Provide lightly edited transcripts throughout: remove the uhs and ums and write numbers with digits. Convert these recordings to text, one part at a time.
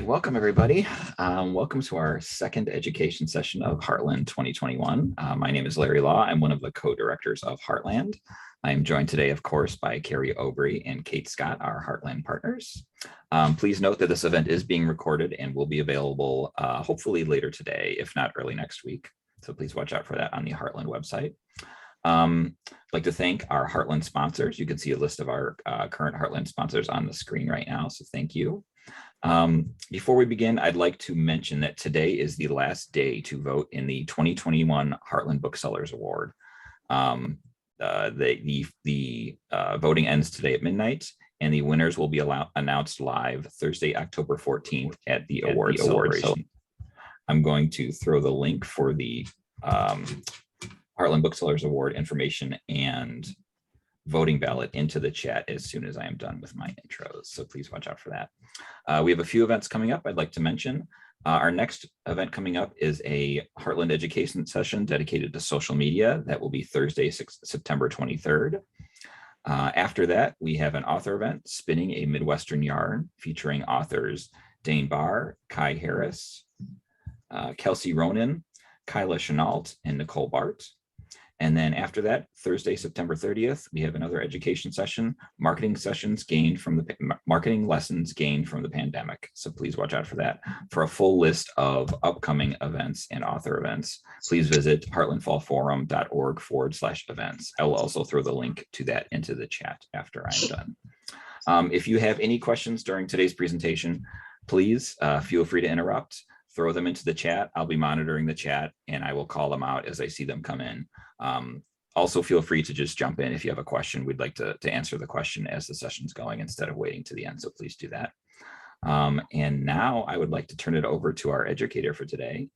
right, welcome everybody. Welcome to our second education session of Heartland 2021. My name is Larry Law. I'm one of the co-directors of Heartland. I am joined today, of course, by Carrie Obrey and Kate Scott, our Heartland partners. Please note that this event is being recorded and will be available hopefully later today, if not early next week. So please watch out for that on the Heartland website. I'd like to thank our Heartland sponsors. You can see a list of our current Heartland sponsors on the screen right now, so thank you. Before we begin, I'd like to mention that today is the last day to vote in the 2021 Heartland Booksellers Award. The voting ends today at midnight, and the winners will be announced live Thursday, October 14th at the award celebration. I'm going to throw the link for the Heartland Booksellers Award information and voting ballot into the chat as soon as I am done with my intros. So please watch out for that. We have a few events coming up I'd like to mention. Our next event coming up is a Heartland education session dedicated to social media. That will be Thursday, September 23rd. After that, we have an author event, Spinning a Midwestern Yarn, featuring authors Dane Barr, Kai Harris, Kelsey Ronan, Kyla Chenault, and Nicole Bart. And then after that, Thursday, September 30th, we have another education session, marketing lessons gained from the pandemic. So please watch out for that. For a full list of upcoming events and author events, please visit heartlandfallforum.org/events. I will also throw the link to that into the chat after I'm done. If you have any questions during today's presentation, please feel free to interrupt. Throw them into the chat. I'll be monitoring the chat and I will call them out as I see them come in. Also feel free to just jump in if you have a question. We'd like to answer the question as the session's going instead of waiting to the end, so please do that. And now I would like to turn it over to our educator for today.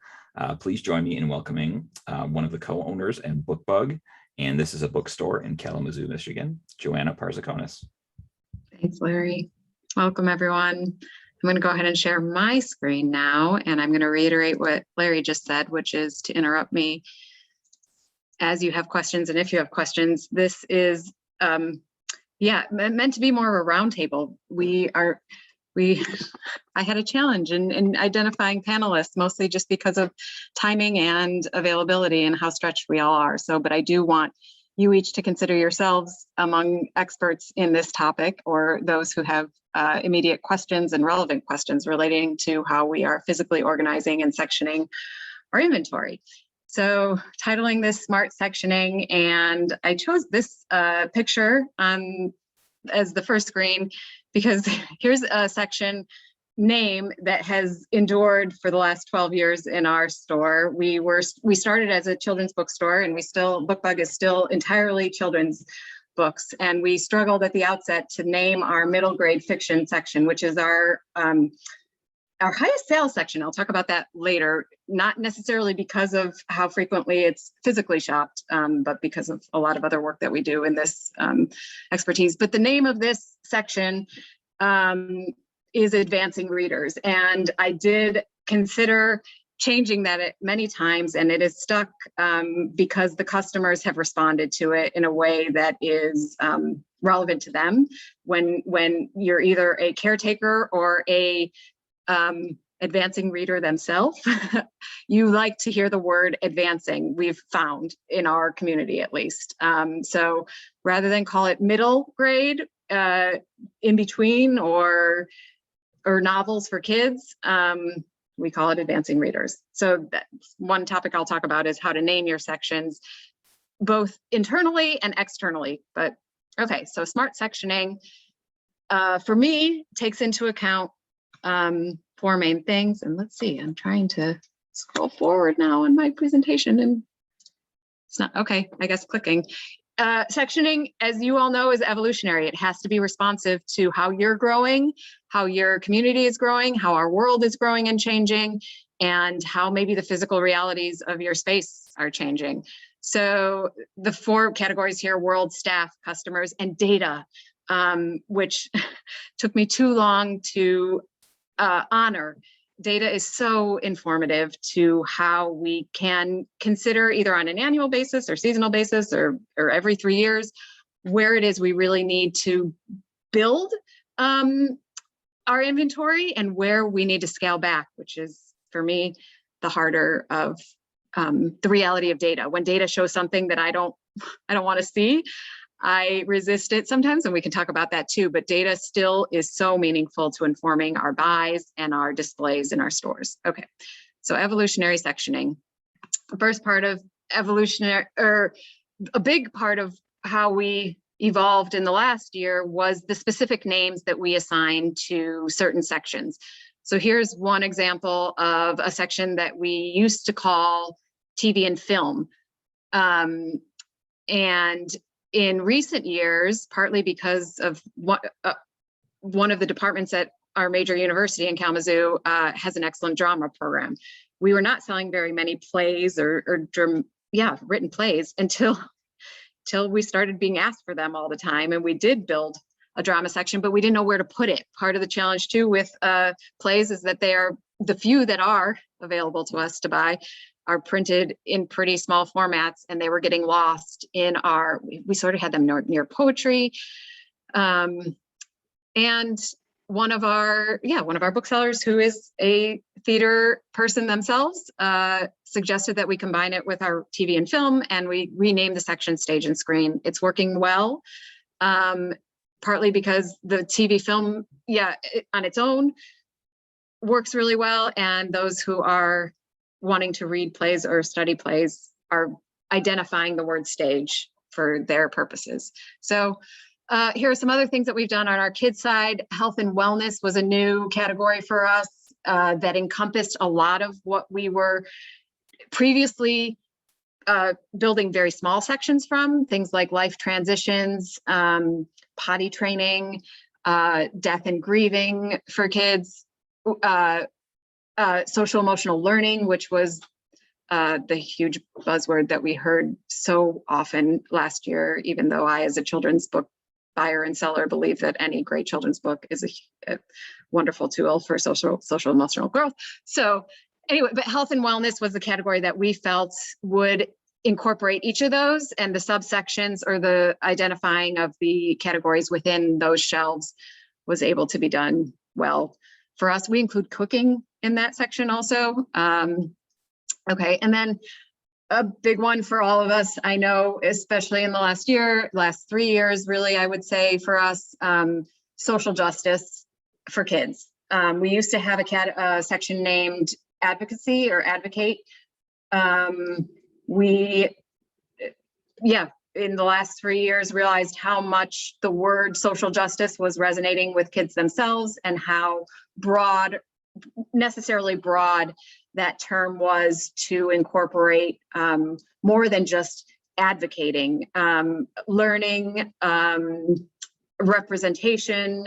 Please join me in welcoming one of the co-owners and BookBug, and this is a bookstore in Kalamazoo, Michigan, Joanna Parzakonis. Thanks, Larry. Welcome, everyone. I'm going to go ahead and share my screen now, and I'm going to reiterate what Larry just said, which is to interrupt me as you have questions. And if you have questions, this is, meant to be more of a roundtable. I had a challenge in identifying panelists, mostly just because of timing and availability and how stretched we all are. So, but I do want you each to consider yourselves among experts in this topic, or those who have immediate questions and relevant questions relating to how we are physically organizing and sectioning our inventory. So titling this Smart Sectioning, and I chose this picture as the first screen because here's a section name that has endured for the last 12 years in our store. We started as a children's bookstore, and BookBug is still entirely children's books. And we struggled at the outset to name our middle grade fiction section, which is our highest sales section. I'll talk about that later, not necessarily because of how frequently it's physically shopped, but because of a lot of other work that we do in this expertise. But the name of this section is Advancing Readers. And I did consider changing that many times, and it is stuck because the customers have responded to it in a way that is relevant to them. When you're either a caretaker or a advancing reader themselves, you like to hear the word advancing, we've found in our community at least. So rather than call it middle grade, in between, or novels for kids, we call it advancing readers. So that's one topic I'll talk about, is how to name your sections, both internally and externally. But okay, so smart sectioning for me takes into account 4 main things. And let's see, I'm trying to scroll forward now in my presentation and it's not, okay, I guess clicking. Sectioning, as you all know, is evolutionary. It has to be responsive to how you're growing, how your community is growing, how our world is growing and changing, and how maybe the physical realities of your space are changing. So the 4 categories here: world, staff, customers, and data, which took me too long to honor. Data is so informative to how we can consider, either on an annual basis or seasonal basis or every 3 years, where it is we really need to build our inventory and where we need to scale back, which is, for me, the harder of the reality of data. When data shows something that I don't want to see, I resist it sometimes, and we can talk about that too, but data still is so meaningful to informing our buys and our displays in our stores. Okay, so evolutionary sectioning. The first part of evolutionary, or a big part of how we evolved in the last year, was the specific names that we assigned to certain sections. So here's one example of a section that we used to call TV and film. And in recent years, partly because of what one of the departments at our major university in Kalamazoo has an excellent drama program. We were not selling very many plays or written plays until we started being asked for them all the time. And we did build a drama section, but we didn't know where to put it. Part of the challenge too with plays is that they are, the few that are available to us to buy, are printed in pretty small formats, and they were getting lost in our, we sort of had them near poetry. And one of our booksellers, who is a theater person themselves, suggested that we combine it with our TV and film, and we renamed the section Stage and Screen. It's working well, partly because the TV film, on its own works really well, and those who are wanting to read plays or study plays are identifying the word stage for their purposes. So here are some other things that we've done on our kids side. Health and wellness was a new category for us that encompassed a lot of what we were previously building very small sections from, things like life transitions, potty training, death and grieving for kids, social emotional learning, which was the huge buzzword that we heard so often last year, even though I, as a children's book buyer and seller, believe that any great children's book is a wonderful tool for social emotional growth. So anyway, but health and wellness was the category that we felt would incorporate each of those, and the subsections, or the identifying of the categories within those shelves, was able to be done well. For us, we include cooking in that section also. Okay, and then a big one for all of us, I know, especially in the last 3 years, really, I would say for us, social justice for kids. We used to have a section named advocacy or advocate. In the last 3 years, realized how much the word social justice was resonating with kids themselves, and how necessarily broad that term was to incorporate more than just advocating, learning, representation,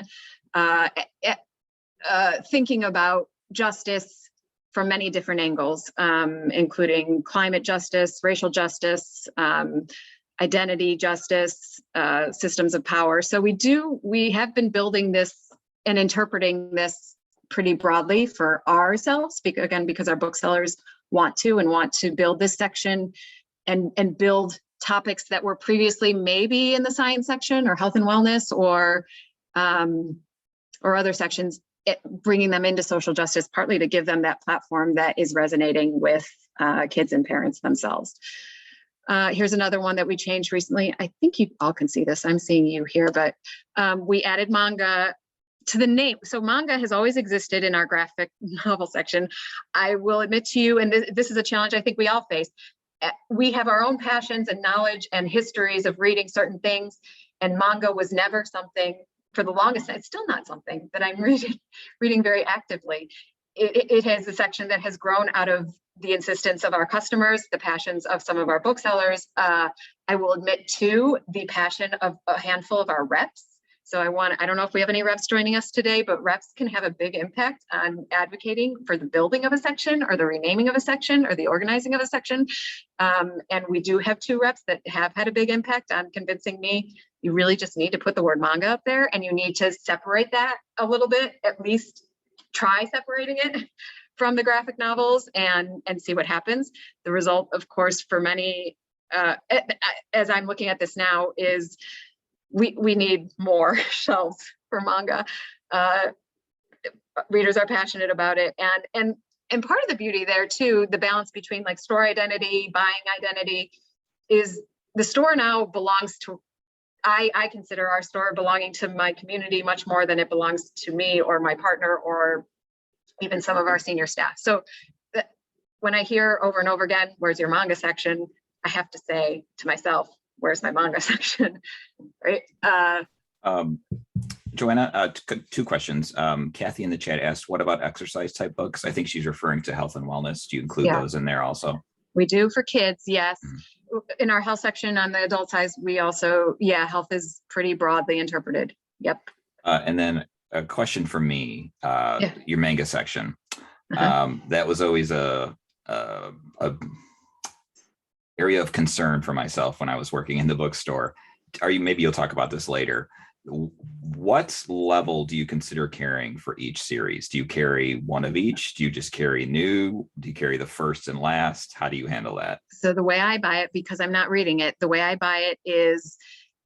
thinking about justice from many different angles, including climate justice, racial justice, identity justice, systems of power. So we have been building this and interpreting this pretty broadly for ourselves, because our booksellers want to build this section and build topics that were previously maybe in the science section or health and wellness or other sections, bringing them into social justice, partly to give them that platform that is resonating with kids and parents themselves. Here's another one that we changed recently. I think you all can see this. I'm seeing you here, but we added manga to the name. So manga has always existed in our graphic novel section. I will admit to you, and this is a challenge I think we all face. We have our own passions and knowledge and histories of reading certain things, and manga was never something, for the longest time, it's still not something that I'm reading very actively. It has a section that has grown out of the insistence of our customers, the passions of some of our booksellers. I will admit too, the passion of a handful of our reps. So I don't know if we have any reps joining us today, but reps can have a big impact on advocating for the building of a section, or the renaming of a section, or the organizing of a section. And we do have 2 reps that have had a big impact on convincing me, you really just need to put the word manga up there, and you need to separate that a little bit, at least try separating it from the graphic novels and see what happens. The result, of course, for many, as I'm looking at this now, is we need more shelves for manga. readers are passionate about it. And part of the beauty there too, the balance between like store identity, buying identity, is the store now belongs to, I consider our store belonging to my community much more than it belongs to me or my partner or even some of our senior staff. So when I hear over and over again, where's your manga section? I have to say to myself, where's my manga section, right? Joanna, two questions. Kathy in the chat asked, what about exercise type books? I think she's referring to health and wellness. Do you include those in there also? We do for kids, yes. In our health section on the adult size, we also, health is pretty broadly interpreted. Yep. And then a question for me, your manga section. That was always a area of concern for myself when I was working in the bookstore. Maybe you'll talk about this later. What level do you consider carrying for each series? Do you carry one of each? Do you just carry new? Do you carry the first and last? How do you handle that? So the way I buy it, because I'm not reading it, the way I buy it is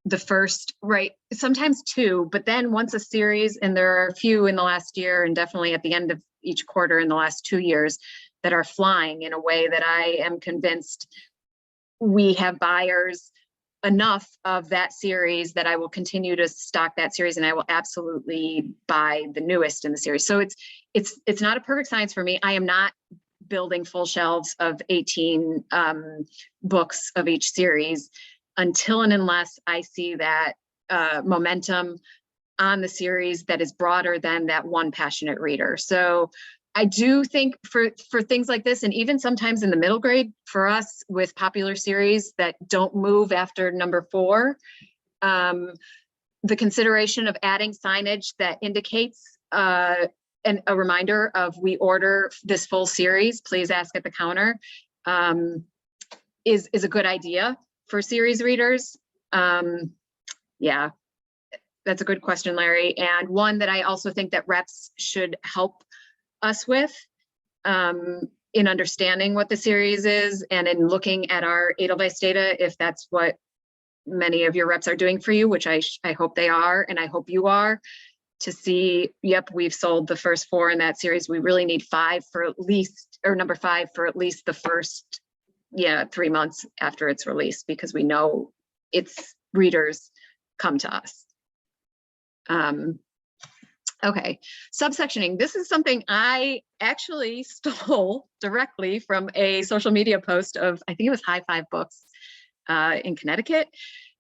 the first, right? Sometimes two, but then once a series, and there are a few in the last year and definitely at the end of each quarter in the last 2 years that are flying in a way that I am convinced we have buyers enough of that series that I will continue to stock that series, and I will absolutely buy the newest in the series. So it's not a perfect science for me. I am not building full shelves of 18 books of each series until and unless I see that momentum on the series that is broader than that one passionate reader. So I do think for things like this, and even sometimes in the middle grade for us with popular series that don't move after number 4, the consideration of adding signage that indicates a reminder of we order this full series, please ask at the counter, is a good idea for series readers. Yeah, that's a good question, Larry. And one that I also think that reps should help us with in understanding what the series is and in looking at our Edelweiss data, if that's what many of your reps are doing for you, which I hope they are, and I hope you are, to see, yep, we've sold the first 4 in that series. We really need 5 for at least, or number 5 for at least the first, 3 months after it's released, because we know its readers come to us. Okay, subsectioning. This is something I actually stole directly from a social media post of, I think it was High Five Books in Connecticut,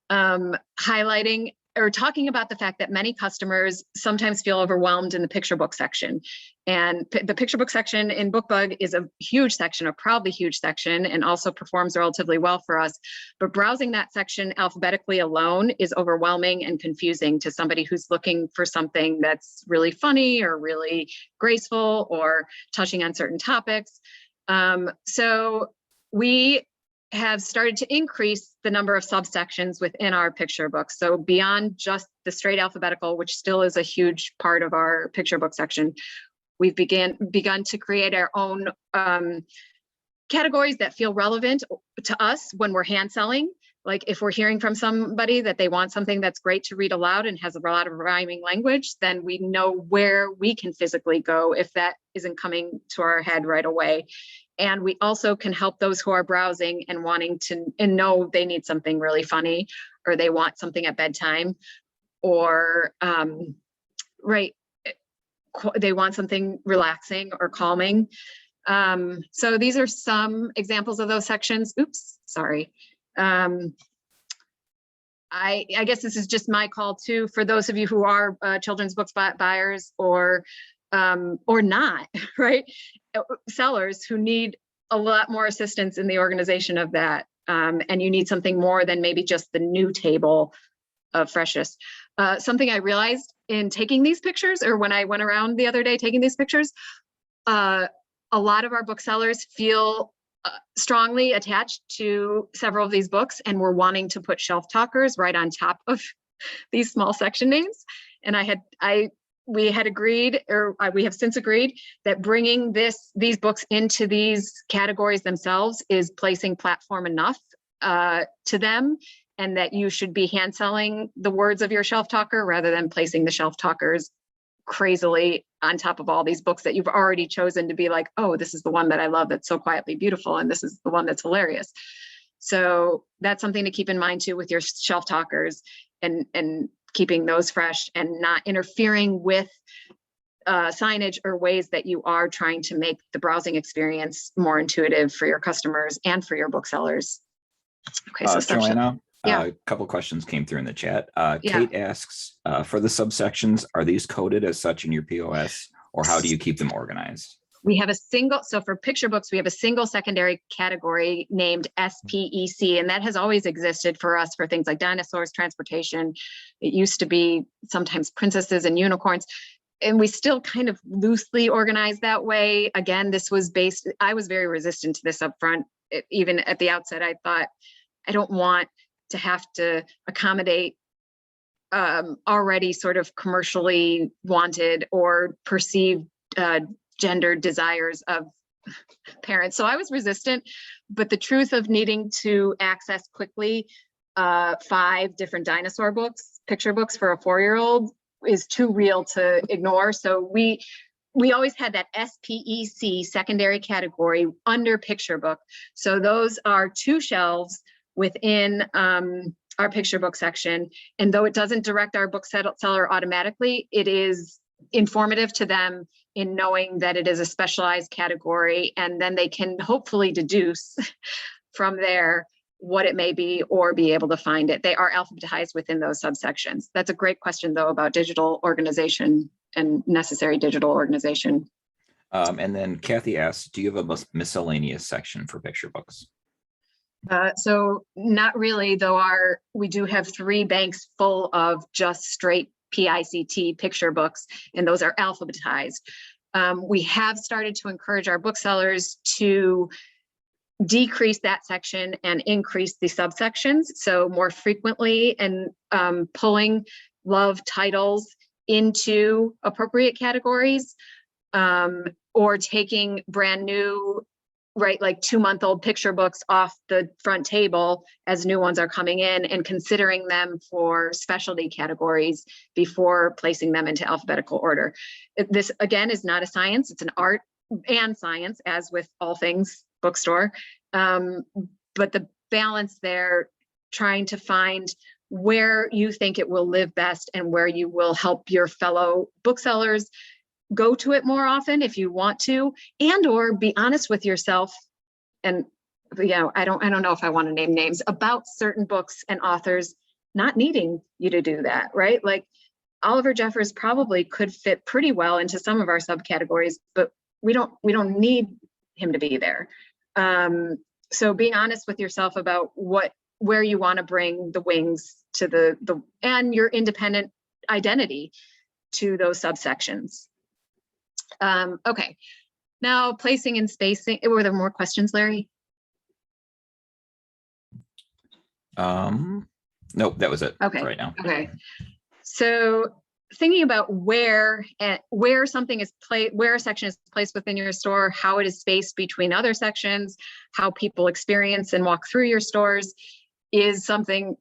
highlighting or talking about the fact that many customers sometimes feel overwhelmed in the picture book section. And the picture book section in BookBug is a huge section, a proudly huge section, and also performs relatively well for us. But browsing that section alphabetically alone is overwhelming and confusing to somebody who's looking for something that's really funny or really graceful or touching on certain topics. So we have started to increase the number of subsections within our picture books. So beyond just the straight alphabetical, which still is a huge part of our picture book section, we've begun to create our own categories that feel relevant to us when we're hand selling. Like if we're hearing from somebody that they want something that's great to read aloud and has a lot of rhyming language, then we know where we can physically go if that isn't coming to our head right away. And we also can help those who are browsing and wanting to, and know they need something really funny, or they want something at bedtime, or they want something relaxing or calming. So these are some examples of those sections. Oops, sorry. I guess this is just my call too, for those of you who are children's books buyers or not, right? Sellers who need a lot more assistance in the organization of that. And you need something more than maybe just the new table of freshness. Something I realized in taking these pictures, or when I went around the other day taking these pictures, a lot of our booksellers feel strongly attached to several of these books, and we're wanting to put shelf talkers right on top of these small section names. And we had agreed, or we have since agreed, that bringing these books into these categories themselves is placing platform enough to them, and that you should be hand selling the words of your shelf talker rather than placing the shelf talkers crazily on top of all these books that you've already chosen to be like, oh, this is the one that I love that's so quietly beautiful, and this is the one that's hilarious. So that's something to keep in mind too with your shelf talkers, and keeping those fresh and not interfering with signage or ways that you are trying to make the browsing experience more intuitive for your customers and for your booksellers. Okay, so Joanna, yeah. a couple questions came through in the chat. Yeah. Kate asks, for the subsections, are these coded as such in your POS, or how do you keep them organized? We have a single, so for picture books, we have a single secondary category named SPEC, and that has always existed for us for things like dinosaurs, transportation. It used to be sometimes princesses and unicorns, and we still kind of loosely organize that way. Again, this was based, I was very resistant to this up front. Even at the outset, I thought, I don't want to have to accommodate already sort of commercially wanted or perceived gender desires of parents. So I was resistant, but the truth of needing to access quickly 5 different dinosaur books, picture books for a 4-year-old is too real to ignore. So we always had that SPEC secondary category under picture book. So those are 2 shelves within our picture book section. And though it doesn't direct our bookseller automatically, it is informative to them in knowing that it is a specialized category, and then they can hopefully deduce from there what it may be or be able to find it. They are alphabetized within those subsections. That's a great question though about digital organization and necessary digital organization. And then Kathy asks, do you have a miscellaneous section for picture books? So not really, though we do have 3 banks full of just straight PICT picture books, and those are alphabetized. We have started to encourage our booksellers to decrease that section and increase the subsections. So more frequently, and pulling love titles into appropriate categories, or taking brand new, right, like 2-month-old picture books off the front table as new ones are coming in, and considering them for specialty categories before placing them into alphabetical order. This, again, is not a science. It's an art and science, as with all things bookstore. But the balance there, trying to find where you think it will live best and where you will help your fellow booksellers go to it more often if you want to, and or be honest with yourself. And I don't know if I want to name names about certain books and authors not needing you to do that, right? Like Oliver Jeffers probably could fit pretty well into some of our subcategories, but we don't need him to be there. So being honest with yourself about where you want to bring the wings to and your independent identity to those subsections. Okay, now placing and spacing. Were there more questions, Larry? Nope, that was it. Okay, for right now. Okay, so thinking about where something is placed, where a section is placed within your store, how it is spaced between other sections, how people experience and walk through your stores, is something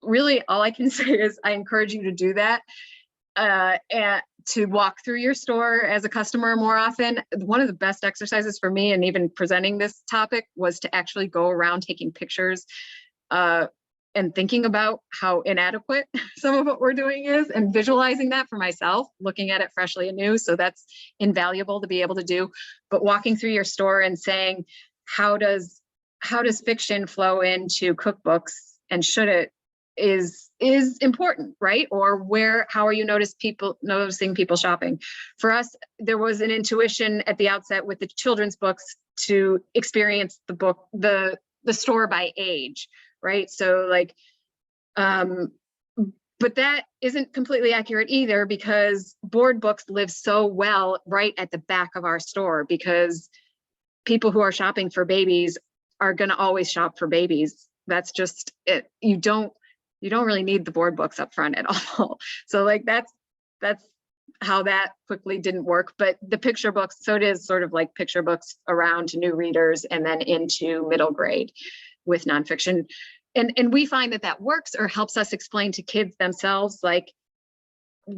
really, all I can say is I encourage you to do that. And to walk through your store as a customer more often. One of the best exercises for me, and even presenting this topic, was to actually go around taking pictures and thinking about how inadequate some of what we're doing is, and visualizing that for myself, looking at it freshly anew. So that's invaluable to be able to do. But walking through your store and saying, how does fiction flow into cookbooks, and should it, is important, right? Or how are you noticing people shopping? For us, there was an intuition at the outset with the children's books to experience the book, the store by age, right? So like, but that isn't completely accurate either, because board books live so well right at the back of our store, because people who are shopping for babies are going to always shop for babies. That's just it. You don't really need the board books up front at all. So like that's how that quickly didn't work. But the picture books, so it is sort of like picture books around to new readers and then into middle grade with nonfiction. And we find that works, or helps us explain to kids themselves, like,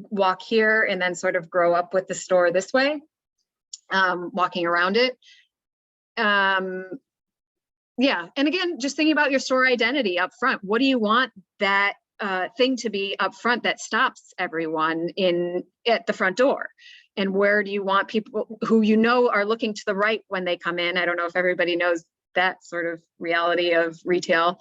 walk here and then sort of grow up with the store this way, walking around it. Yeah, and again, just thinking about your store identity up front. What do you want that thing to be up front that stops everyone at the front door? And where do you want people who you know are looking to the right when they come in? I don't know if everybody knows that sort of reality of retail.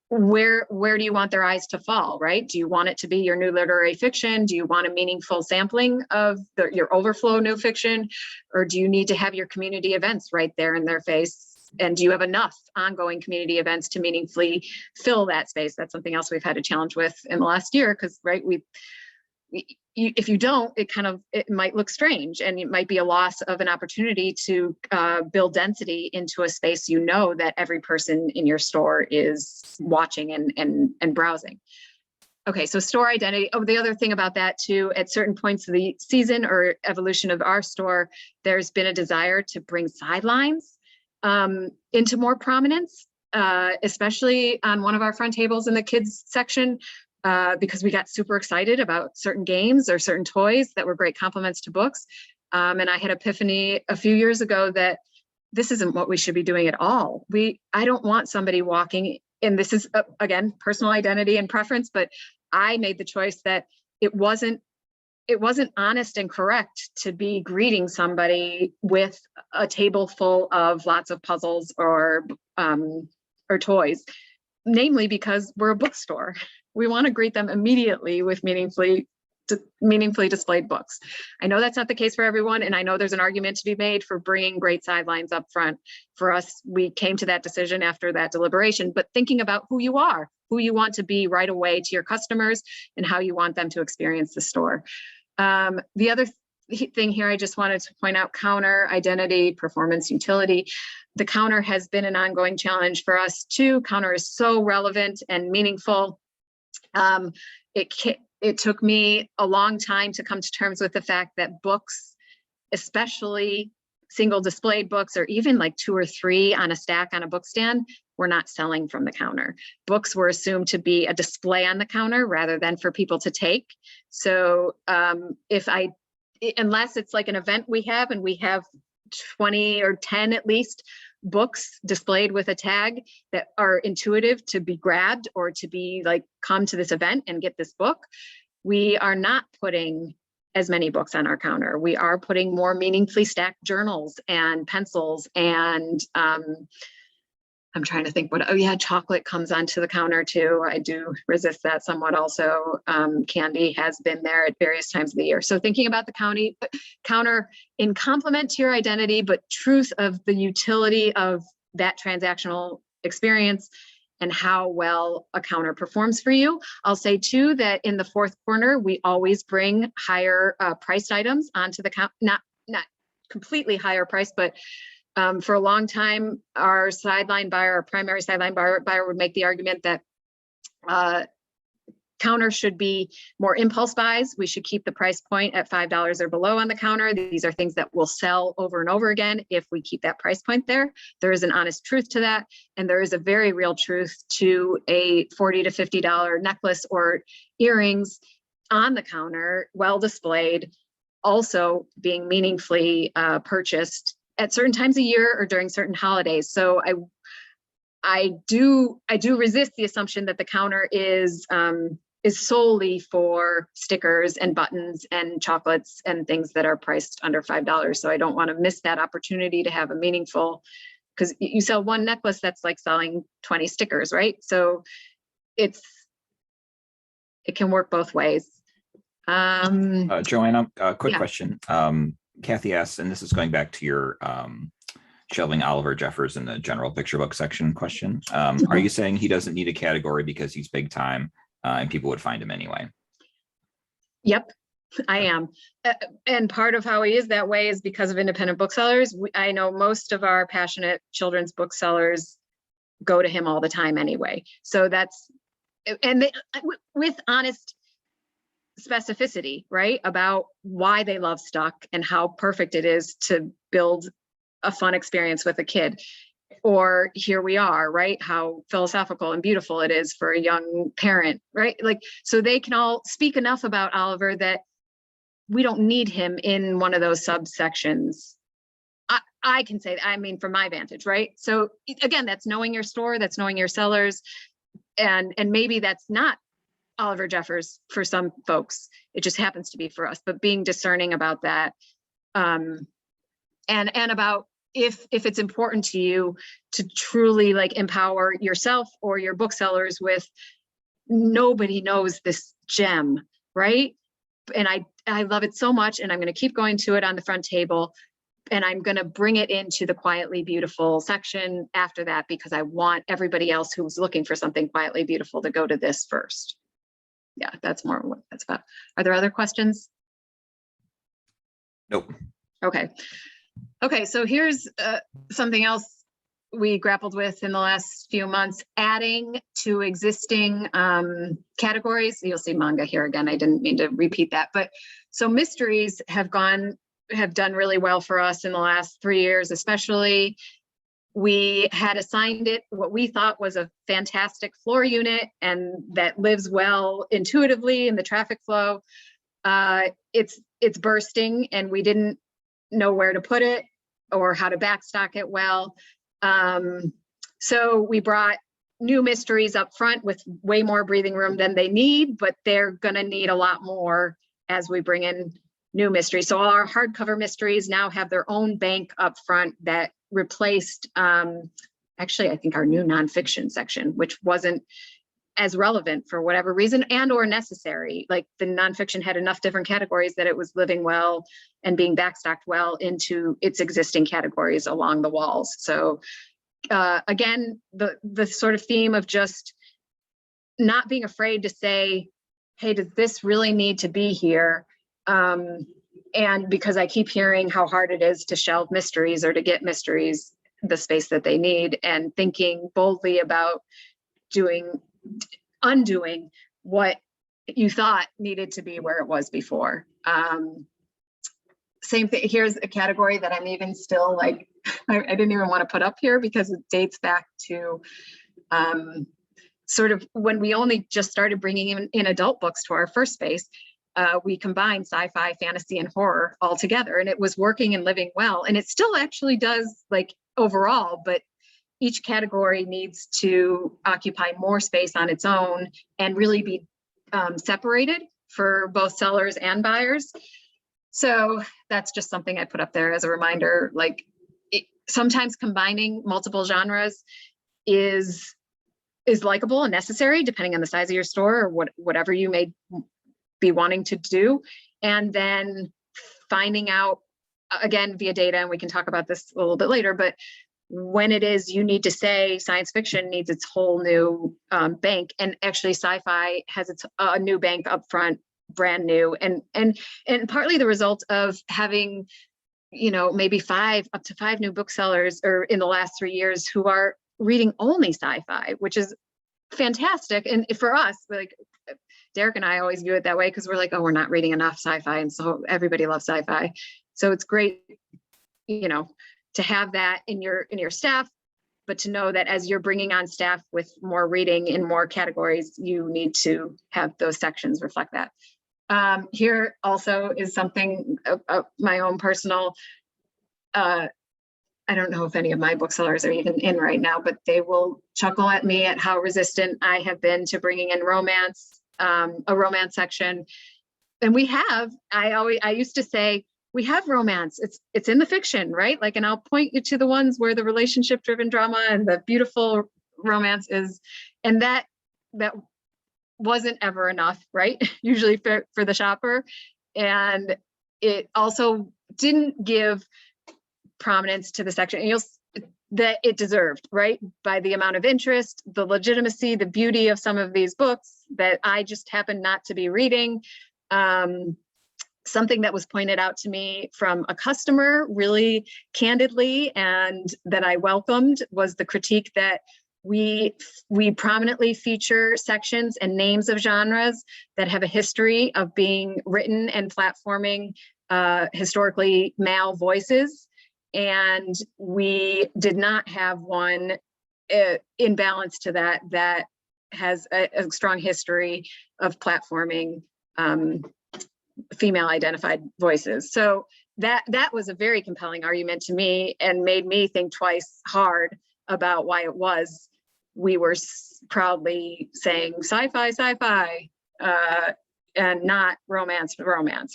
Where do you want their eyes to fall, right? Do you want it to be your new literary fiction? Do you want a meaningful sampling of your overflow new fiction? Or do you need to have your community events right there in their face? And do you have enough ongoing community events to meaningfully fill that space? That's something else we've had a challenge with in the last year, because right, if you don't, it might look strange, and it might be a loss of an opportunity to build density into a space you know that every person in your store is watching and browsing. Okay, so store identity. Oh, the other thing about that too, at certain points of the season or evolution of our store, there's been a desire to bring sidelines into more prominence, especially on one of our front tables in the kids section. Because we got super excited about certain games or certain toys that were great complements to books. And I had epiphany a few years ago that this isn't what we should be doing at all. I don't want somebody walking, and this is, again, personal identity and preference, but I made the choice that it wasn't honest and correct to be greeting somebody with a table full of lots of puzzles or toys, namely because we're a bookstore. We want to greet them immediately with meaningfully displayed books. I know that's not the case for everyone, and I know there's an argument to be made for bringing great sidelines up front. For us, we came to that decision after that deliberation, but thinking about who you are, who you want to be right away to your customers, and how you want them to experience the store. The other thing here, I just wanted to point out: counter, identity, performance, utility. The counter has been an ongoing challenge for us too. Counter is so relevant and meaningful. It took me a long time to come to terms with the fact that books, especially single displayed books, or even like 2 or 3 on a stack on a book stand, were not selling from the counter. Books were assumed to be a display on the counter rather than for people to take. So unless it's like an event we have, and we have 20 or 10 at least books displayed with a tag that are intuitive to be grabbed, or to be like, come to this event and get this book, we are not putting as many books on our counter. We are putting more meaningfully stacked journals and pencils, and I'm trying to think what, oh yeah, chocolate comes onto the counter too. I do resist that somewhat also. Candy has been there at various times of the year. So thinking about the counter in complement to your identity, but truth of the utility of that transactional experience and how well a counter performs for you. I'll say too that in the fourth corner, we always bring higher priced items onto the counter, not completely higher price, but for a long time, our sideline buyer, our primary sideline buyer would make the argument that counter should be more impulse buys. We should keep the price point at $5 or below on the counter. These are things that will sell over and over again if we keep that price point there. There is an honest truth to that. And there is a very real truth to a $40 to $50 necklace or earrings on the counter, well displayed, also being meaningfully purchased at certain times a year or during certain holidays. So I do resist the assumption that the counter is solely for stickers and buttons and chocolates and things that are priced under $5. So I don't want to miss that opportunity to have a meaningful, because you sell one necklace, that's like selling 20 stickers, right? So it can work both ways. Joanna, quick question. Kathy asks, and this is going back to your shelving Oliver Jeffers in the general picture book section question. Are you saying he doesn't need a category because he's big time and people would find him anyway? Yep, I am. And part of how he is that way is because of independent booksellers. I know most of our passionate children's booksellers go to him all the time anyway. So that's, and they, with honest specificity, right, about why they love Stuck and how perfect it is to build a fun experience with a kid. or here we are, right? How philosophical and beautiful it is for a young parent, right? Like, so they can all speak enough about Oliver that we don't need him in one of those subsections. I can say, I mean, from my vantage, right? So again, that's knowing your store, that's knowing your sellers, and maybe that's not Oliver Jeffers for some folks. It just happens to be for us, but being discerning about that, and about if it's important to you to truly like empower yourself or your booksellers with, nobody knows this gem, right? And I love it so much, and I'm going to keep going to it on the front table, and I'm going to bring it into the quietly beautiful section after that, because I want everybody else who's looking for something quietly beautiful to go to this first. Yeah, that's more what that's about. Are there other questions? Nope. Okay. Okay, so here's something else we grappled with in the last few months, adding to existing categories. You'll see manga here again. I didn't mean to repeat that, but so mysteries have done really well for us in the last 3 years, especially. We had assigned it what we thought was a fantastic floor unit, and that lives well intuitively in the traffic flow. It's bursting, and we didn't know where to put it or how to backstock it well. So we brought new mysteries up front with way more breathing room than they need, but they're gonna need a lot more as we bring in new mysteries. So all our hardcover mysteries now have their own bank up front that replaced, actually, I think our new nonfiction section, which wasn't as relevant for whatever reason and or necessary. Like the nonfiction had enough different categories that it was living well and being backstocked well into its existing categories along the walls. So again, the sort of theme of just not being afraid to say, hey, does this really need to be here? And because I keep hearing how hard it is to shelve mysteries or to get mysteries the space that they need, and thinking boldly about undoing what you thought needed to be where it was before. Same thing, here's a category that I'm even still like, I didn't even want to put up here because it dates back to sort of when we only just started bringing in adult books to our first space. We combined sci-fi, fantasy, and horror all together, and it was working and living well. And it still actually does, like, overall, but each category needs to occupy more space on its own and really be separated for both sellers and buyers. So that's just something I put up there as a reminder. Like, sometimes combining multiple genres is likable and necessary, depending on the size of your store or whatever you may be wanting to do. And then finding out, again, via data, and we can talk about this a little bit later, but when it is you need to say science fiction needs its whole new bank, and actually sci-fi has its new bank up front, brand new, and partly the result of having, you know, maybe up to five new booksellers or in the last 3 years who are reading only sci-fi, which is fantastic. And for us, like Derek and I always view it that way, because we're like, oh, we're not reading enough sci-fi, and so everybody loves sci-fi. So it's great, you know, to have that in your staff, but to know that as you're bringing on staff with more reading in more categories, you need to have those sections reflect that. Here also is something my own personal, I don't know if any of my booksellers are even in right now, but they will chuckle at me at how resistant I have been to bringing in romance, a romance section. And we have, I used to say, we have romance, it's in the fiction, right? Like, and I'll point you to the ones where the relationship driven drama and the beautiful romance is, and that wasn't ever enough, right? Usually for the shopper. And it also didn't give prominence to the section that it deserved, right? By the amount of interest, the legitimacy, the beauty of some of these books that I just happened not to be reading. Something that was pointed out to me from a customer really candidly, and that I welcomed, was the critique that we prominently feature sections and names of genres that have a history of being written and platforming historically male voices. And we did not have one in balance to that has a strong history of platforming female identified voices. So that was a very compelling argument to me and made me think twice hard about why it was we were proudly saying sci-fi, and not romance,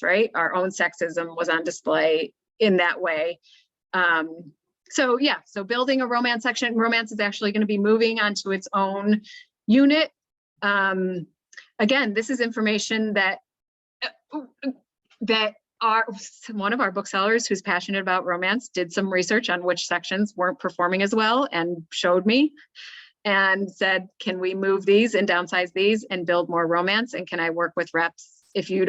right? Our own sexism was on display in that way. So yeah, so building a romance section, romance is actually going to be moving onto its own unit. Again, this is information that one of our booksellers who's passionate about romance did some research on which sections weren't performing as well and showed me and said, can we move these and downsize these and build more romance? And can I work with reps if you're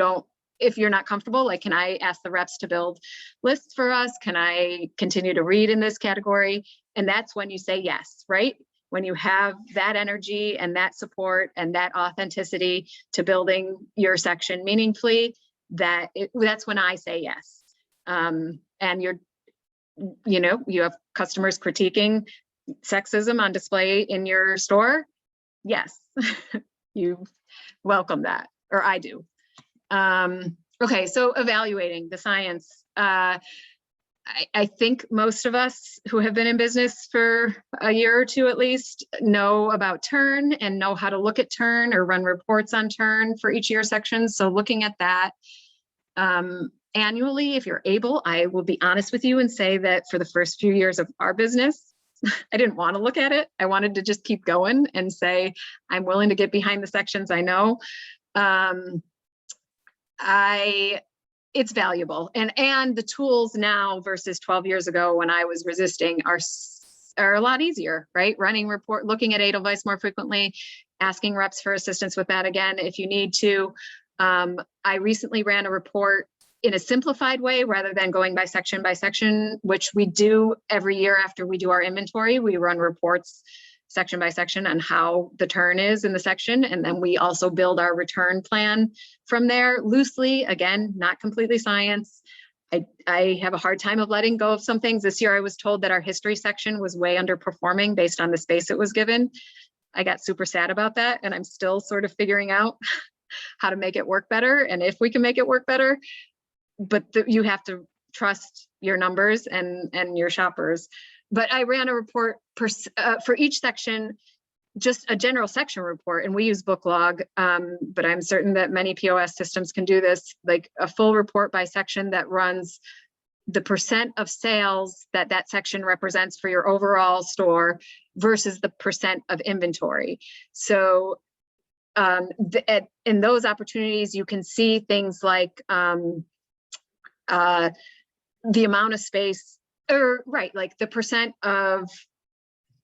not comfortable? Like, can I ask the reps to build lists for us? Can I continue to read in this category? And that's when you say yes, right? When you have that energy and that support and that authenticity to building your section meaningfully, that's when I say yes. And you have customers critiquing sexism on display in your store. Yes, you welcome that, or I do. Okay, so evaluating the science. I think most of us who have been in business for a year or two at least know about turn and know how to look at turn or run reports on turn for each year section. So looking at that annually, if you're able, I will be honest with you and say that for the first few years of our business, I didn't want to look at it. I wanted to just keep going and say, I'm willing to get behind the sections I know. It's valuable, and the tools now versus 12 years ago when I was resisting are a lot easier, right? Running report, looking at Edelweiss more frequently, asking reps for assistance with that again if you need to. I recently ran a report in a simplified way rather than going by section, which we do every year after we do our inventory. We run reports section by section on how the turn is in the section. And then we also build our return plan from there loosely, again, not completely science. I have a hard time of letting go of some things. This year I was told that our history section was way underperforming based on the space it was given. I got super sad about that. And I'm still sort of figuring out how to make it work better and if we can make it work better. But you have to trust your numbers and your shoppers. But I ran a report for each section, just a general section report, and we use BookLog, but I'm certain that many POS systems can do this, like a full report by section that runs the percent of sales that section represents for your overall store versus the percent of inventory. So in those opportunities, you can see things like the amount of space, or right, like the percent of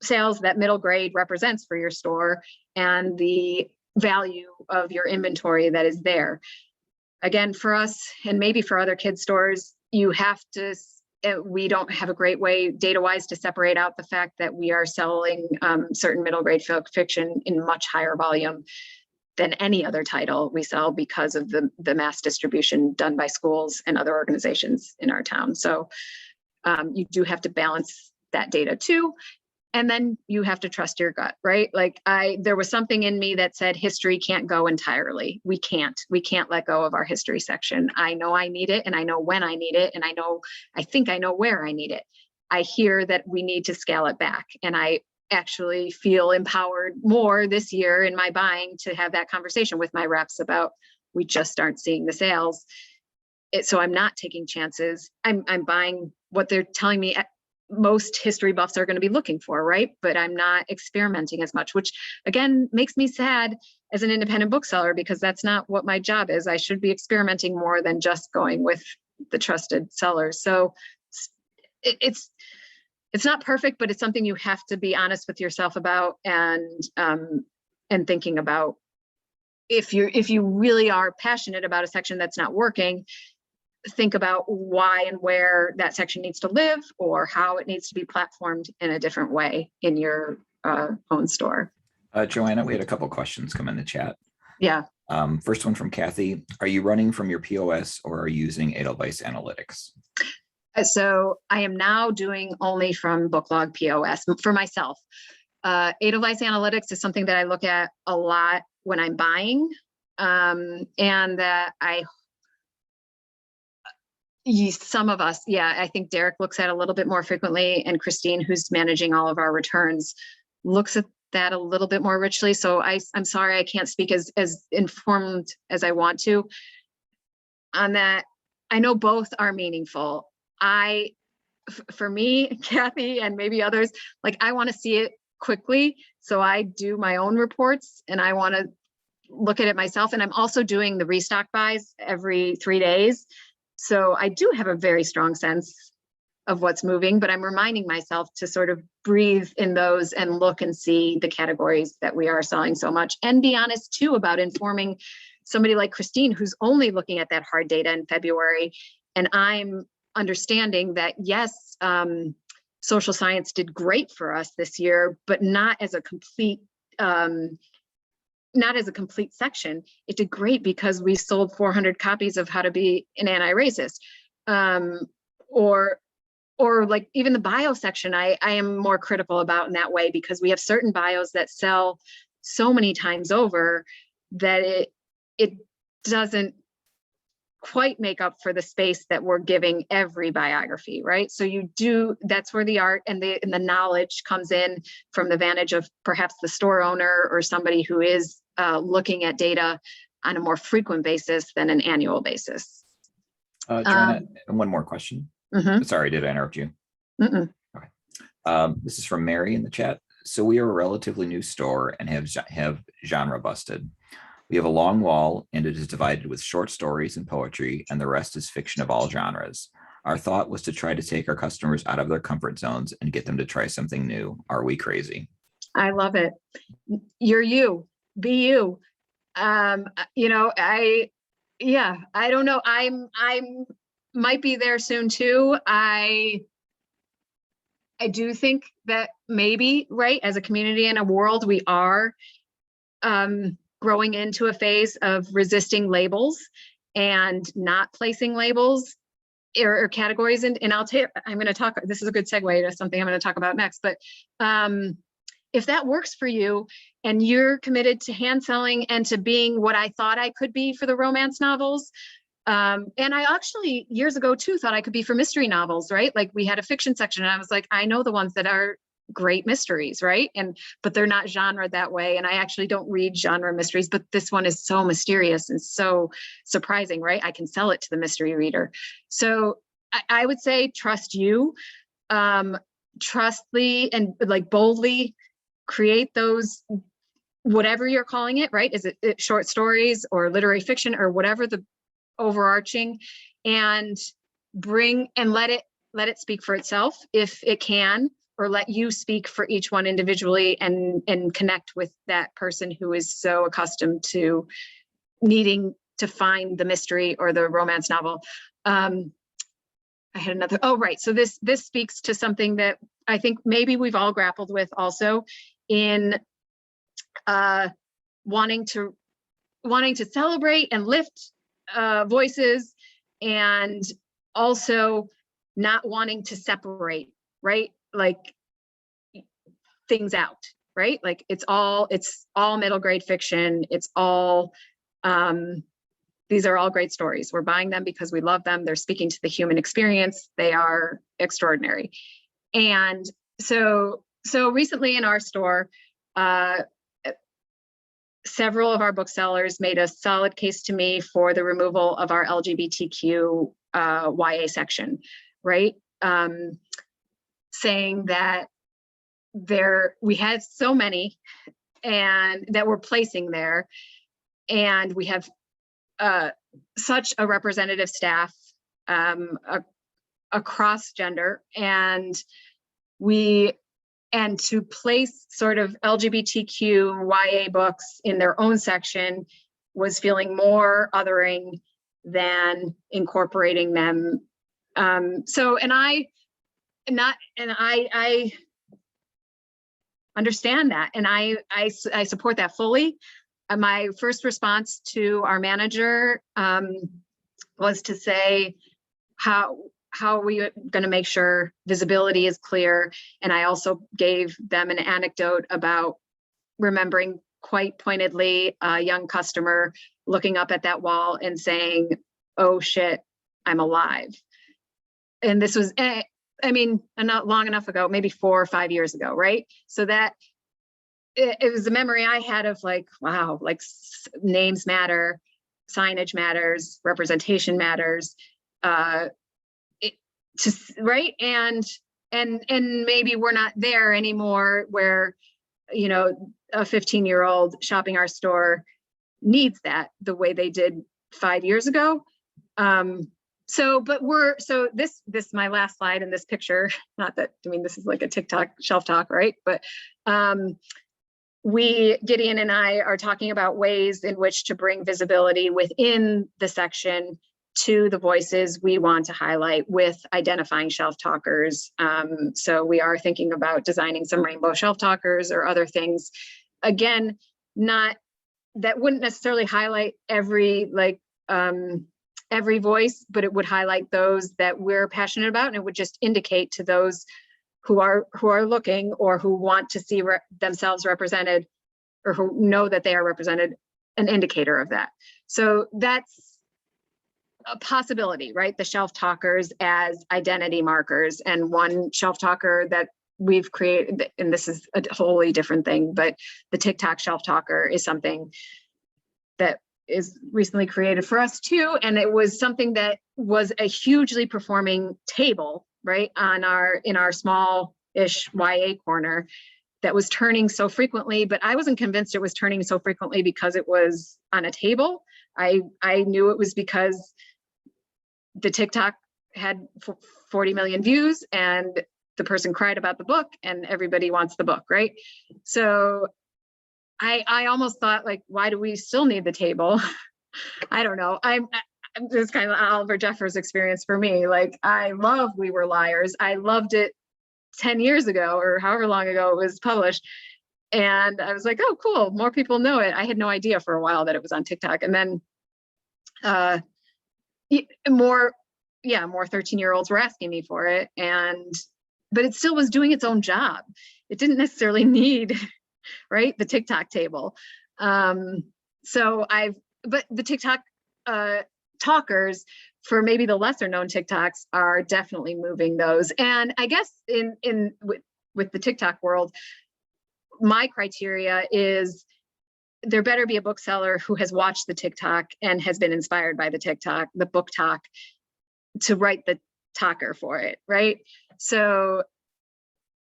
sales that middle grade represents for your store and the value of your inventory that is there. Again, for us, and maybe for other kids stores, you have to, we don't have a great way data-wise to separate out the fact that we are selling certain middle grade fiction in much higher volume than any other title we sell because of the mass distribution done by schools and other organizations in our town. So you do have to balance that data too. And then you have to trust your gut, right? Like there was something in me that said history can't go entirely. We can't let go of our history section. I know I need it and I know when I need it. And I think I know where I need it. I hear that we need to scale it back. And I actually feel empowered more this year in my buying to have that conversation with my reps about, we just aren't seeing the sales. So I'm not taking chances. I'm buying what they're telling me most history buffs are going to be looking for, right? But I'm not experimenting as much, which again makes me sad as an independent bookseller because that's not what my job is. I should be experimenting more than just going with the trusted sellers. So it's not perfect, but it's something you have to be honest with yourself about and thinking about. If you really are passionate about a section that's not working, think about why and where that section needs to live or how it needs to be platformed in a different way in your own store. Joanna, we had a couple questions come in the chat. Yeah. First one from Kathy. Are you running from your POS or are you using Edelweiss Analytics? So I am now doing only from BookBug POS for myself. Edelweiss Analytics is something that I look at a lot when I'm buying, and that some of us, yeah, I think Derek looks at a little bit more frequently, and Christine, who's managing all of our returns, looks at that a little bit more richly. So I'm sorry, I can't speak as informed as I want to on that. I know both are meaningful. For me, Kathy, and maybe others, like, I want to see it quickly. So I do my own reports and I want to look at it myself. And I'm also doing the restock buys every 3 days. So I do have a very strong sense of what's moving, but I'm reminding myself to sort of breathe in those and look and see the categories that we are selling so much, and be honest too about informing somebody like Christine, who's only looking at that hard data in February. And I'm understanding that, yes, social science did great for us this year, but not as a complete section. It did great because we sold 400 copies of How to Be an Anti-Racist, or like even the bio section, I am more critical about in that way, because we have certain bios that sell so many times over that it doesn't quite make up for the space that we're giving every biography, right? So that's where the art and the knowledge comes in from the vantage of perhaps the store owner or somebody who is looking at data on a more frequent basis than an annual basis. Joanna, one more question. Sorry, did I interrupt you? Okay. This is from Mary in the chat. So we are a relatively new store and have genre busted. We have a long wall, and it is divided with short stories and poetry, and the rest is fiction of all genres. Our thought was to try to take our customers out of their comfort zones and get them to try something new. Are we crazy? I love it. You're you. Be you. I don't know. I'm might be there soon too. I do think that maybe, right, as a community and a world, we are growing into a phase of resisting labels and not placing labels or categories. And I'm going to talk, this is a good segue to something I'm going to talk about next, but if that works for you and you're committed to hand selling and to being what I thought I could be for the romance novels, and I actually years ago too thought I could be for mystery novels, right? Like we had a fiction section and I was like, I know the ones that are great mysteries, right? But they're not genre that way. And I actually don't read genre mysteries, but this one is so mysterious and so surprising, right? I can sell it to the mystery reader. So I would say trust you, trustly and like boldly create those, whatever you're calling it, right? Is it short stories or literary fiction or whatever the overarching, and let it speak for itself if it can, or let you speak for each one individually and connect with that person who is so accustomed to needing to find the mystery or the romance novel. I had another, oh, right. So this speaks to something that I think maybe we've all grappled with also in wanting to celebrate and lift voices, and also not wanting to separate, right? Like things out, right? Like it's all middle grade fiction. It's all, these are all great stories. We're buying them because we love them. They're speaking to the human experience. They are extraordinary. And so recently in our store, several of our booksellers made a solid case to me for the removal of our LGBTQ YA section, right? Saying that we had so many and that we're placing there, and we have such a representative staff across gender, and to place sort of LGBTQ YA books in their own section was feeling more othering than incorporating them. I understand that, and I support that fully. My first response to our manager was to say, are we going to make sure visibility is clear? And I also gave them an anecdote about remembering quite pointedly a young customer looking up at that wall and saying, "Oh shit, I'm alive." And this was, I mean, not long enough ago, maybe 4 or 5 years ago, right? So that it was a memory I had of like, wow, like names matter, signage matters, representation matters, right? And maybe we're not there anymore where, you know, a 15-year-old shopping our store needs that the way they did 5 years ago. So this my last slide in this picture, not that, I mean, this is like a TikTok shelf talk, right? But Gideon and I are talking about ways in which to bring visibility within the section to the voices we want to highlight with identifying shelf talkers. So we are thinking about designing some rainbow shelf talkers or other things. Again, not that wouldn't necessarily highlight every every voice, but it would highlight those that we're passionate about, and it would just indicate to those who are looking or who want to see themselves represented, or who know that they are represented, an indicator of that. So that's a possibility, right? The shelf talkers as identity markers. And one shelf talker that we've created, and this is a wholly different thing, but the TikTok shelf talker is something that is recently created for us too. And it was something that was a hugely performing table, right, in our small-ish YA corner that was turning so frequently, but I wasn't convinced it was turning so frequently because it was on a table. I knew it was because the TikTok had 40 million views and the person cried about the book and everybody wants the book, right? So I almost thought, like, why do we still need the table? I don't know. I'm this kind of Oliver Jeffers experience for me. Like, I love We Were Liars. I loved it 10 years ago or however long ago it was published. And I was like, oh, cool. More people know it. I had no idea for a while that it was on TikTok. And then more 13-year-olds were asking me for it. But it still was doing its own job. It didn't necessarily need, right, the TikTok table. But the TikTok talkers, for maybe the lesser known TikToks, are definitely moving those. And I guess with the TikTok world, my criteria is there better be a bookseller who has watched the TikTok and has been inspired by the book talk, to write the talker for it, right? So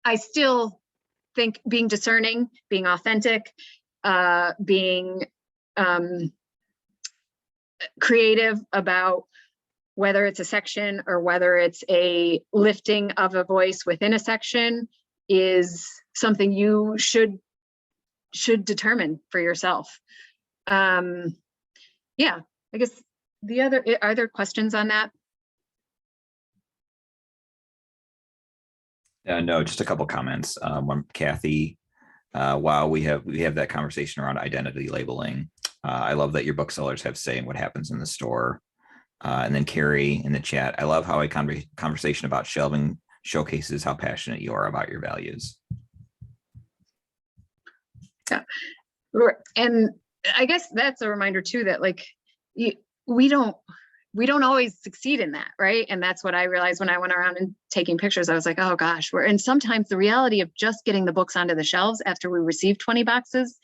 I still think being discerning, being authentic, being creative about whether it's a section or whether it's a lifting of a voice within a section is something you should determine for yourself. Yeah, I guess are there questions on that? No, just a couple comments. One, Kathy, while we have that conversation around identity labeling, I love that your booksellers have say in what happens in the store. And then Carrie in the chat, I love how a conversation about shelving showcases how passionate you are about your values. Yeah, and I guess that's a reminder too that, like, we don't always succeed in that, right? And that's what I realized when I went around and taking pictures. I was like, oh gosh, and sometimes the reality of just getting the books onto the shelves after we receive 20 boxes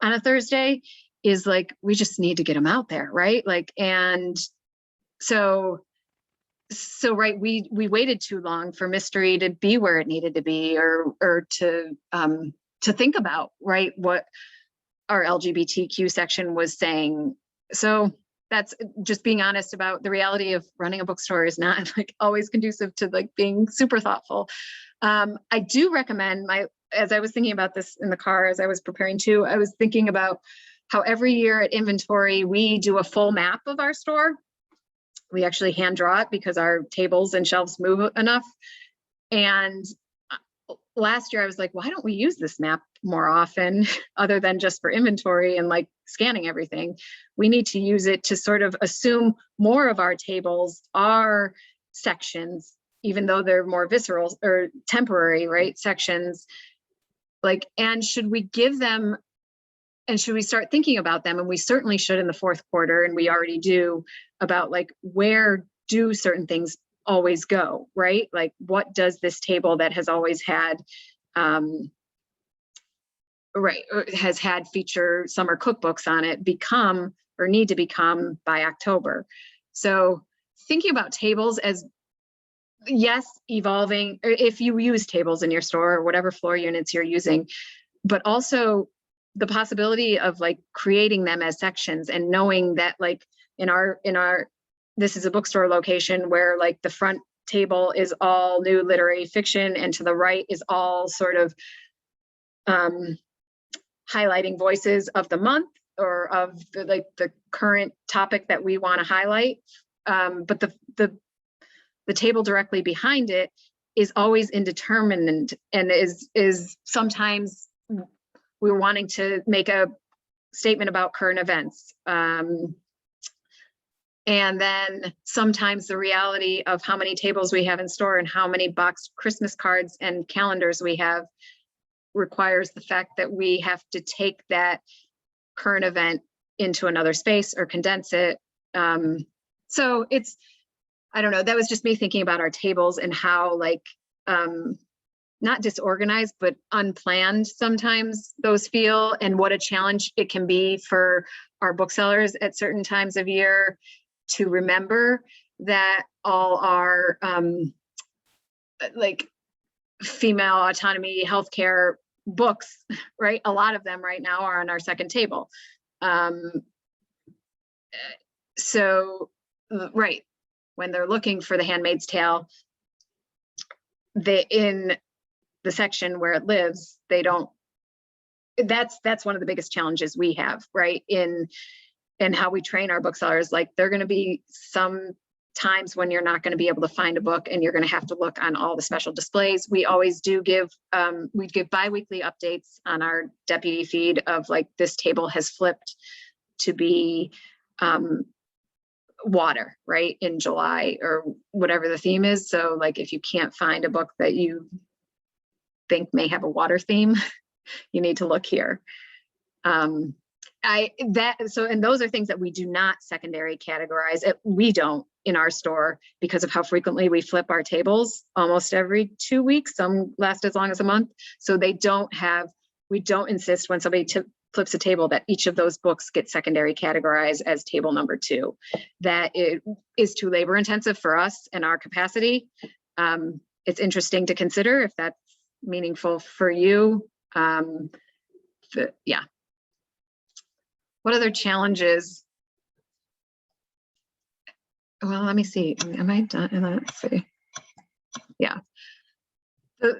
on a Thursday is like, we just need to get them out there, right? Like, and so right, we waited too long for mystery to be where it needed to be, or to think about, right, what our LGBTQ section was saying. So that's just being honest about the reality of running a bookstore is not, like, always conducive to, like, being super thoughtful. I do recommend, as I was thinking about this in the car, as I was preparing too, I was thinking about how every year at inventory, we do a full map of our store. We actually hand draw it because our tables and shelves move enough. And last year I was like, why don't we use this map more often, other than just for inventory and like scanning everything? We need to use it to sort of assume more of our tables are sections, even though they're more visceral or temporary, right? Sections, like, and should we give them, and should we start thinking about them? And we certainly should in the fourth quarter, and we already do, about like, where do certain things always go, right? Like, what does this table that has always had, has had feature summer cookbooks on it become, or need to become, by October? So thinking about tables as, yes, evolving, if you use tables in your store or whatever floor units you're using, but also the possibility of like creating them as sections, and knowing that like in our this is a bookstore location where like the front table is all new literary fiction, and to the right is all sort of highlighting voices of the month, or of the current topic that we want to highlight. But the table directly behind it is always indeterminate, and is sometimes we're wanting to make a statement about current events. And then sometimes the reality of how many tables we have in store and how many boxed Christmas cards and calendars we have requires the fact that we have to take that current event into another space or condense it. So it's, I don't know, that was just me thinking about our tables and how like, not disorganized, but unplanned sometimes those feel, and what a challenge it can be for our booksellers at certain times of year to remember that all our like female autonomy, healthcare books, right? A lot of them right now are on our second table. So, right, when they're looking for The Handmaid's Tale, in the section where it lives, they don't, that's one of the biggest challenges we have, right? In how we train our booksellers. Like, there are going to be some times when you're not going to be able to find a book, and you're going to have to look on all the special displays. We always do give, we give bi-weekly updates on our deputy feed of like, this table has flipped to be water, right, in July, or whatever the theme is. So like, if you can't find a book that you think may have a water theme, you need to look here. And those are things that we do not secondary categorize. We don't in our store, because of how frequently we flip our tables, almost every 2 weeks. Some last as long as a month. So we don't insist when somebody flips a table that each of those books get secondary categorized as table number 2. That it is too labor intensive for us and our capacity. It's interesting to consider if that's meaningful for you. Yeah. What other challenges? Well, let me see. Am I done? Let's see. Yeah. The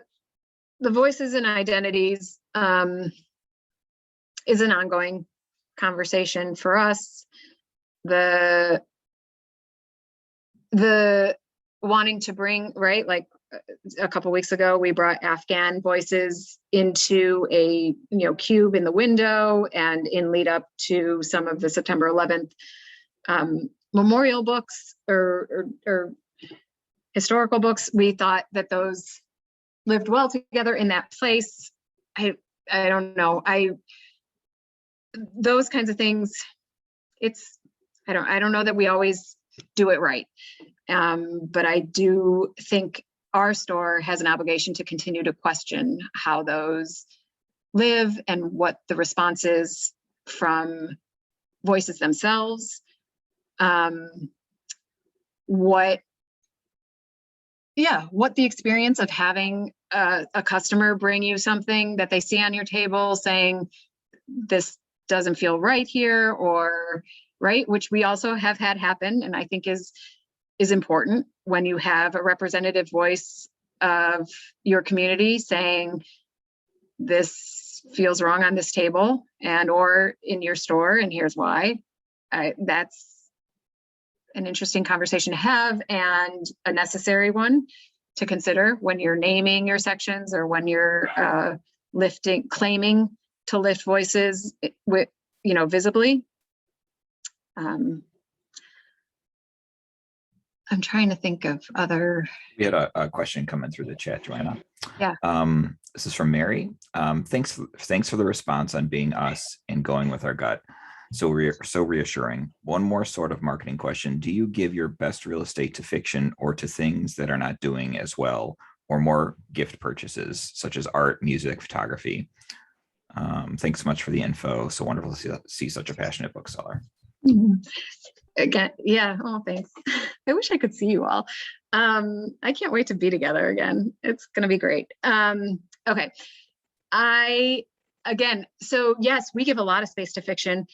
voices and identities is an ongoing conversation for us. The wanting to bring, right, like a couple weeks ago, we brought Afghan voices into a cube in the window, and in lead up to some of the September 11th memorial books or historical books. We thought that those lived well together in that place. I don't know. Those kinds of things, I don't know that we always do it right. But I do think our store has an obligation to continue to question how those live and what the response is from voices themselves. What the experience of having a customer bring you something that they see on your table saying, this doesn't feel right here, or right, which we also have had happen, and I think is important when you have a representative voice of your community saying, this feels wrong on this table and or in your store, and here's why. That's an interesting conversation to have, and a necessary one to consider when you're naming your sections, or when you're claiming to lift voices with, visibly. I'm trying to think of other. We had a question coming through the chat, Joanna. Yeah. This is from Mary. Thanks for the response on being us and going with our gut. So reassuring. One more sort of marketing question. Do you give your best real estate to fiction or to things that are not doing as well, or more gift purchases such as art, music, photography? Thanks so much for the info. So wonderful to see such a passionate bookseller. Again, yeah. Oh, thanks. I wish I could see you all. I can't wait to be together again. It's going to be great. Okay. So yes, we give a lot of space to fiction,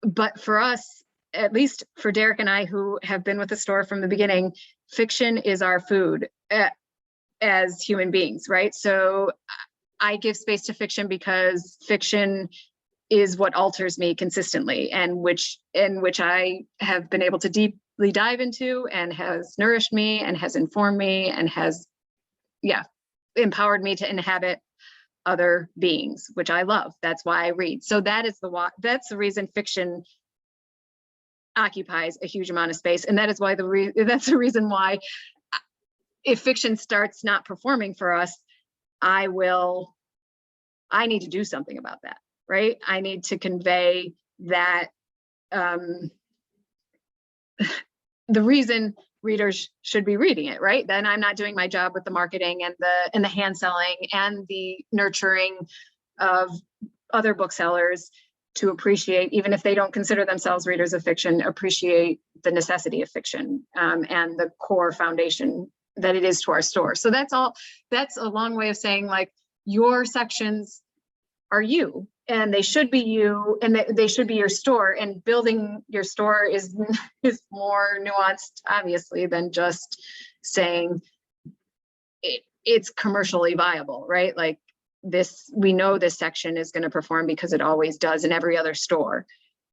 but for us, at least for Derek and I, who have been with the store from the beginning, fiction is our food as human beings, right? So I give space to fiction because fiction is what alters me consistently, and in which I have been able to deeply dive into, and has nourished me and has informed me and has, empowered me to inhabit other beings, which I love. That's why I read. So that's the reason fiction occupies a huge amount of space, and that is why that's the reason why if fiction starts not performing for us, I need to do something about that. Right? I need to convey that the reason readers should be reading it, right? Then I'm not doing my job with the marketing and the hand selling and the nurturing of other booksellers to appreciate, even if they don't consider themselves readers of fiction, appreciate the necessity of fiction and the core foundation that it is to our store. So that's a long way of saying, like, your sections are you, and they should be you, and they should be your store. And building your store is more nuanced, obviously, than just saying it's commercially viable, right? Like this, we know this section is going to perform because it always does in every other store.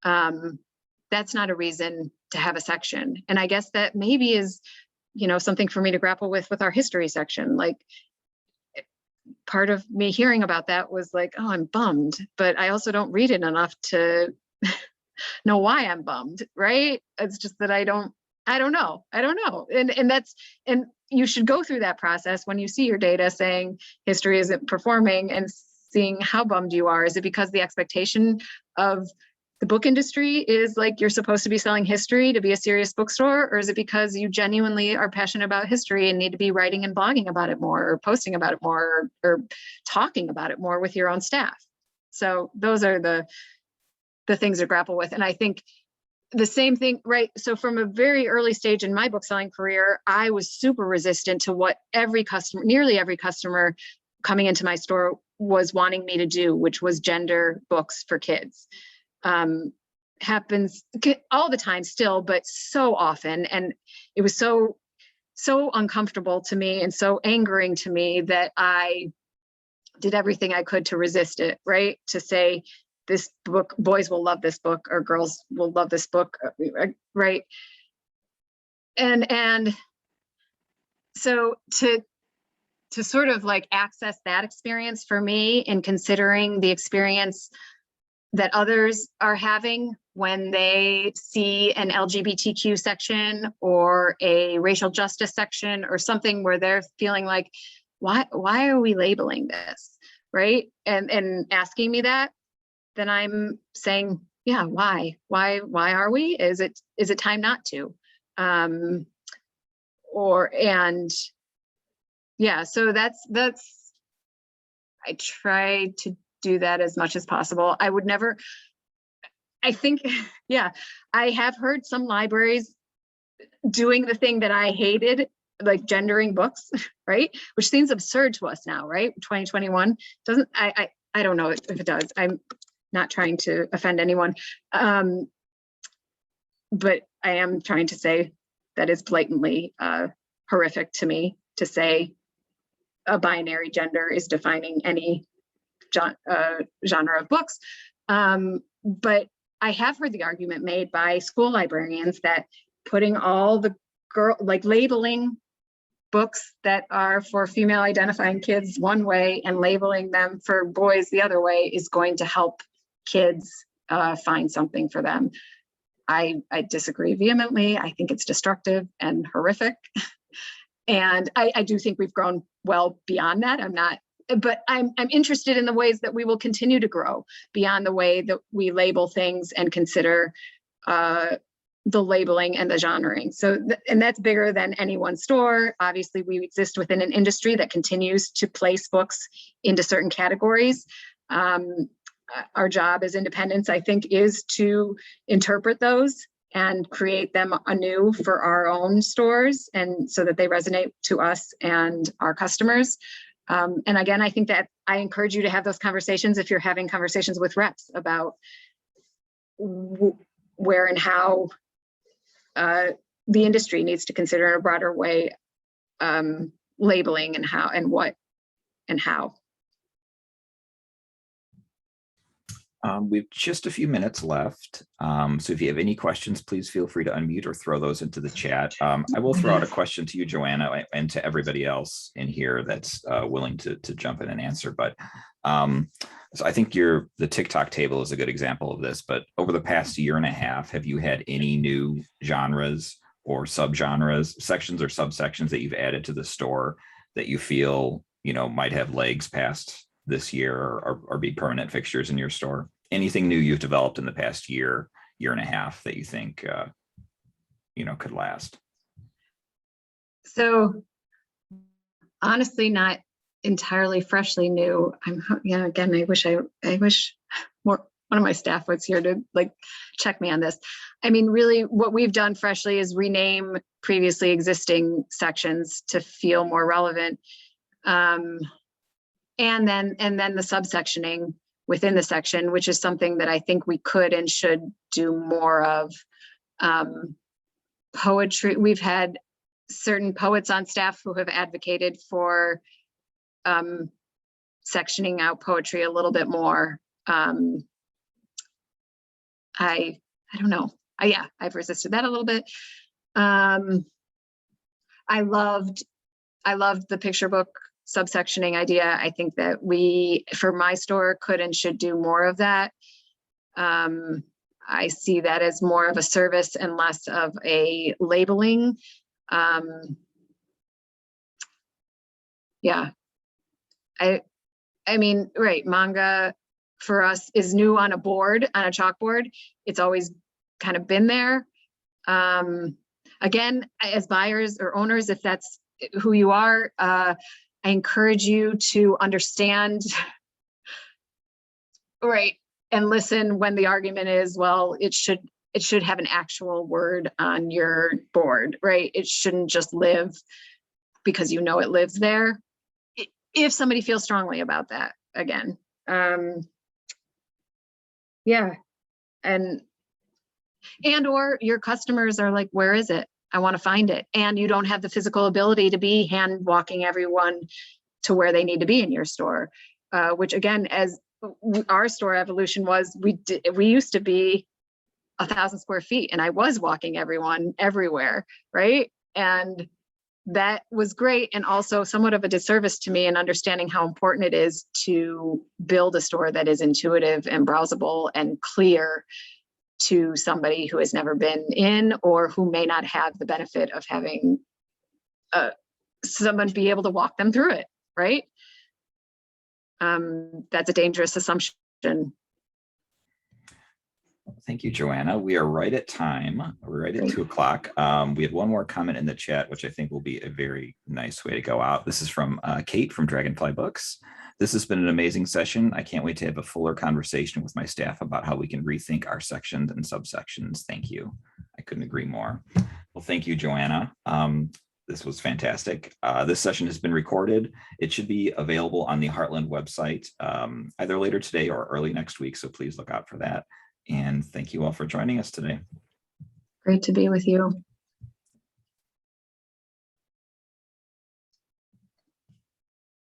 That's not a reason to have a section. And I guess that maybe is, something for me to grapple with our history section. Like, part of me hearing about that was like, oh, I'm bummed, but I also don't read it enough to know why I'm bummed, right? It's just that I don't know. And you should go through that process when you see your data saying history isn't performing, and seeing how bummed you are. Is it because the expectation of the book industry is like you're supposed to be selling history to be a serious bookstore? Or is it because you genuinely are passionate about history and need to be writing and blogging about it more, or posting about it more, or talking about it more with your own staff? So those are the things to grapple with. And I think the same thing, right? So from a very early stage in my book selling career, I was super resistant to what nearly every customer coming into my store was wanting me to do, which was gender books for kids. Happens all the time still, but so often. And it was so uncomfortable to me and so angering to me that I did everything I could to resist it, right? To say, this book, boys will love this book, or girls will love this book, right? And so to sort of like access that experience for me, in considering the experience that others are having when they see an LGBTQ section or a racial justice section or something where they're feeling like, why are we labeling this, right? And asking me that, then I'm saying, yeah, why are we? Is it time not to? So that's I try to do that as much as possible. I would never, I think, I have heard some libraries doing the thing that I hated, like gendering books, right? Which seems absurd to us now, right? 2021 doesn't, I don't know if it does. I'm not trying to offend anyone. But I am trying to say that is blatantly horrific to me, to say a binary gender is defining any genre of books. But I have heard the argument made by school librarians that putting all the labeling books that are for female identifying kids one way and labeling them for boys the other way is going to help kids find something for them. I disagree vehemently. I think it's destructive and horrific. And I do think we've grown well beyond that. But I'm interested in the ways that we will continue to grow beyond the way that we label things and consider the labeling and the genrering. So, and that's bigger than any one store. Obviously, we exist within an industry that continues to place books into certain categories. Our job as independents, I think, is to interpret those and create them anew for our own stores, and so that they resonate to us and our customers. And again, I think that I encourage you to have those conversations if you're having conversations with reps about where and how the industry needs to consider in a broader way labeling and how and what and how. We have just a few minutes left. So if you have any questions, please feel free to unmute or throw those into the chat. I will throw out a question to you, Joanna, and to everybody else in here that's willing to jump in and answer. But so I think the TikTok table is a good example of this. But over the past year and a half, have you had any new genres or subgenres, sections or subsections that you've added to the store that you feel, might have legs past this year or be permanent fixtures in your store? Anything new you've developed in the past year and a half that you think could last? So honestly, not entirely freshly new. Again, I wish more one of my staff was here to check me on this. I mean, really what we've done freshly is rename previously existing sections to feel more relevant. And then the subsectioning within the section, which is something that I think we could and should do more of. Poetry, we've had certain poets on staff who have advocated for sectioning out poetry a little bit more. I don't know. I've resisted that a little bit. I loved the picture book subsectioning idea. I think that we, for my store, could and should do more of that. I see that as more of a service and less of a labeling. Yeah. I mean, right, manga for us is new on a chalkboard. It's always kind of been there. Again, as buyers or owners, if that's who you are, I encourage you to understand, right, and listen when the argument is, well, it should have an actual word on your board, right? It shouldn't just live because it lives there. If somebody feels strongly about that, again. Yeah, and or your customers are like, where is it? I want to find it. And you don't have the physical ability to be hand walking everyone to where they need to be in your store, which again, as our store evolution was, we used to be 1,000 square feet and I was walking everyone everywhere, right? And that was great, and also somewhat of a disservice to me in understanding how important it is to build a store that is intuitive and browsable and clear to somebody who has never been in or who may not have the benefit of having someone be able to walk them through it, right? That's a dangerous assumption. Thank you, Joanna. We are right at time. We're right at 2 o'clock. We had one more comment in the chat, which I think will be a very nice way to go out. This is from Kate from Dragonfly Books. This has been an amazing session. I can't wait to have a fuller conversation with my staff about how we can rethink our sections and subsections. Thank you. I couldn't agree more. Well, thank you, Joanna. This was fantastic. This session has been recorded. It should be available on the Heartland website either later today or early next week. So please look out for that. And thank you all for joining us today. Great to be with you.